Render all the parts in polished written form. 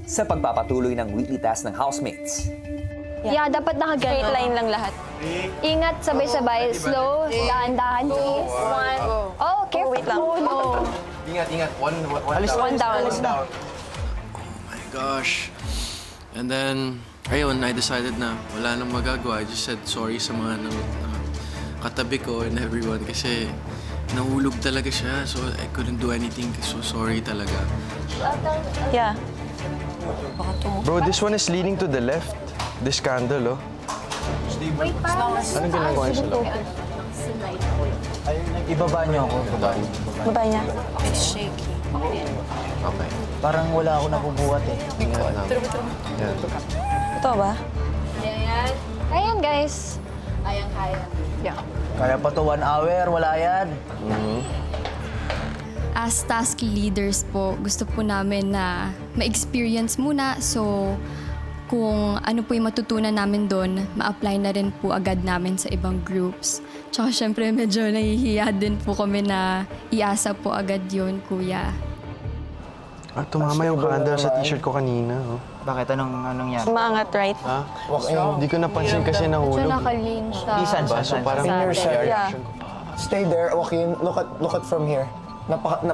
sa pagpapatuloy ng weekly task ng housemates. Yeah, dapat naka-ganon. Straight line lang lahat. Ingat, sabay-sabay. Slow, dahan-dahan, please. One. Oh, careful. wait lang. Oh, no. Ingat. One down. My gosh. And then, ayun, I decided na wala nang magagawa. I just said sorry sa mga katabi ko and everyone kasi nahulog talaga siya. So I couldn't do anything. So sorry talaga. Yeah. Bro, this one is leaning to the left. This candle, oh. Anong ginagawa niya sila? Ibaba niyo ako. Baba niya. Okay. Parang wala ako nabubuhat eh. Ingat lang. Yan. Ito ba? Ayan, guys. Kaya pa to 1 hour, wala yan. As task leaders po, gusto po namin na ma-experience muna. So, kung ano po yung matutunan namin doon, ma-apply na rin po agad namin sa ibang groups. Tsaka syempre medyo nahihiya din po kami na iasa po agad yun, kuya. Ah, tumama yung candle sa t-shirt ko kanina, oh. Bakit? Anong yan? Maangat right. Ha? Hindi ko napansin kasi Medyo nahulog. nakaling siya. Bisan, So parang Yeah. Stay there, Joaquin. Look at from here.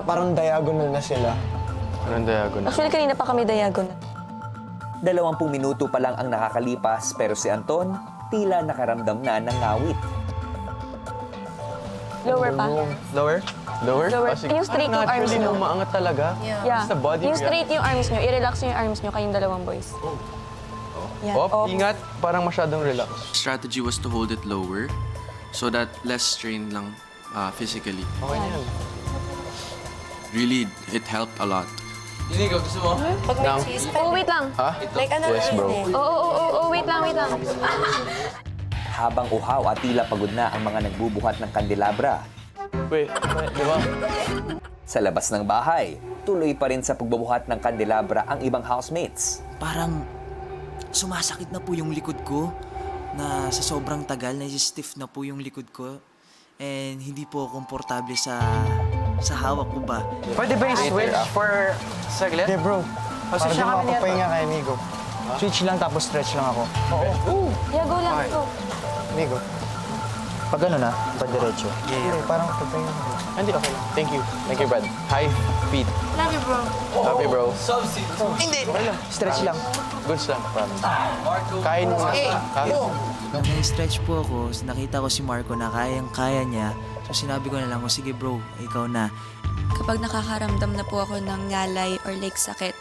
Parang diagonal na sila. Parang diagonal. Actually, kanina pa kami diagonal. 20 minuto pa lang ang nakakalipas pero si Anton tila nakaramdam na ng ngawit. Lower pa. Lower? Lower? Lower. Ah, sige. Yung straight yung arms Naturally nyo. na umaangat talaga. Yeah. It's the body Yung straight yung arms nyo. I-relax nyo yung arms nyo kayong dalawang boys. Yeah. Op, ingat. Parang masyadong relax. Strategy was to hold it lower so that less strain lang physically. Okay na yan. Really, it helped a lot. Oh, wait lang. Ha? Yes, bro. Oh, wait lang. Habang uhaw at tila pagod na ang mga nagbubuhat ng kandelabra, Wait, di ba? sa labas ng bahay, tuloy pa rin sa pagbubuhat ng kandelabra ang ibang housemates. Parang sumasakit na po yung likod ko na sa sobrang tagal, na-stiff na po yung likod ko and hindi po komportable sa hawak ko ba. Pwede ba i-switch for saglit? Hey bro, para di siya kami makapahinga kay Migo. Switch lang tapos stretch lang ako. Yeah, go lang. Go. Migo. Pag ano na, padiretso. Hindi, parang papahinga ko. Hindi, okay lang. Thank you. Thank you, Brad. High feet. Love you, bro. Love you, bro. Hindi. Okay lang, stretch lang. Goods lang, promise. Kain mo na. Ha? Nung na-stretch po ako, nakita ko si Marco na kayang-kaya niya. So sinabi ko na lang, sige bro, ikaw na. Kapag nakakaramdam na po ako ng ngalay or like sakit,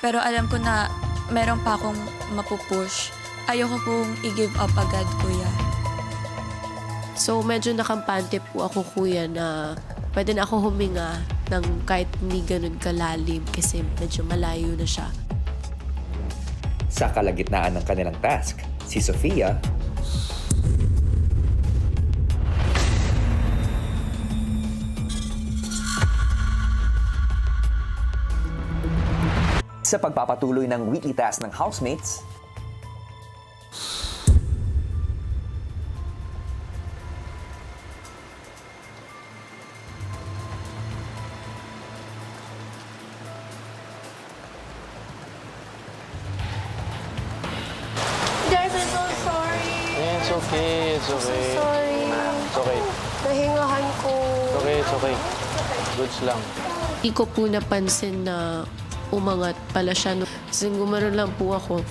pero alam ko na meron pa akong mapupush, ayoko pong i-give up agad, kuya. So medyo nakampante po ako, kuya, na pwede na ako huminga ng kahit hindi ganun kalalim kasi medyo malayo na siya. Sa kalagitnaan ng kanilang task, si Sofia sa pagpapatuloy ng weekly task ng housemates, Guys, I'm so sorry. It's okay. It's okay. Sorry. It's okay. Nahingahan ko. It's okay. It's okay. Goods lang. Hindi ko po napansin na umangat pala siya. Kasi gumanon lang po ako.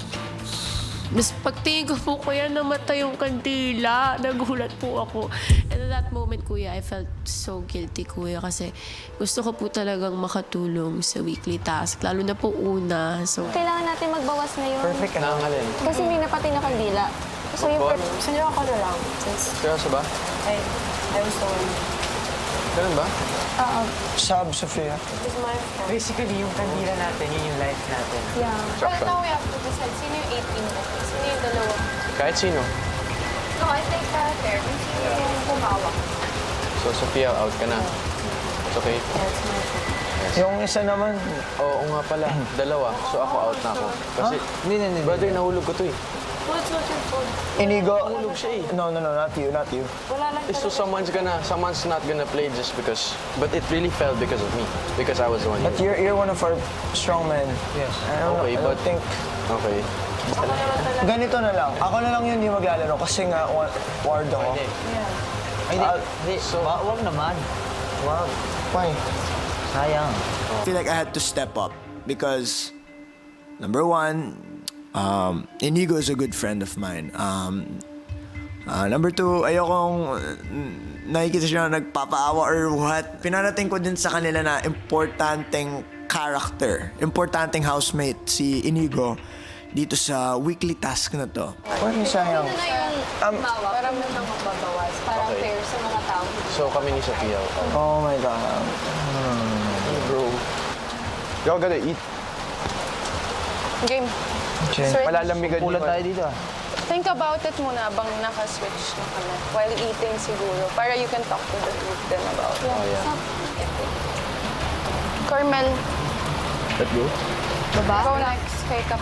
Mas pagtingin ko po, kuya, namatay yung kandila. Nagulat po ako. And at that moment, kuya, I felt so guilty, kuya. Kasi gusto ko po talagang makatulong sa weekly task. Lalo na po una. So, Kailangan natin magbawas ngayon. Perfect ka na. Nangangalin. Kasi may napatay na kandila. So yung Sinyo ako na lang. Seryoso ba? I was sorry. Ganun ba? Sab, Sofia. Basically, yung kandila natin, yun yung life natin. Yeah. But now we have to decide, sino yung 18 ko? Sino yung dalawa? Kahit sino. No, I think therapy. Sino yung kumawak? So, Sophia, out ka na. It's okay. Yung isa naman, Oo nga pala. Dalawa. So, ako out na ako. Kasi, hindi. brother, nahulog ko to eh. Inigo. No, not you. So someone's not gonna play just because, but it really fell because of me, because I was the one. But you're one of our strongmen. Yes. I don't Okay, think... Okay. Ganito na lang. Ako na lang yun hindi maglalaro kasi nga ward ako. Wag naman. Wag. Why? Sayang. I feel like I had to step up because, number one, Inigo is a good friend of mine. Number two, ayokong nakikita siya na nagpapaawa or what. Pinarating ko din sa kanila na importanteng character, importanteng housemate si Inigo dito sa weekly task na to. Parang sayang. Parang nang magbabawas. Parang fair sa mga tao. So kami ni Sophia. Oh my God. Bro. Y'all gotta eat. Game. Okay. Sir, Malalamigan Kulang tayo dito ah. think about it muna habang naka-switch na kami. While eating siguro. Para you can talk to the group then about it. Oh, yeah. Carmel, Let's go. go next. Kay Kap.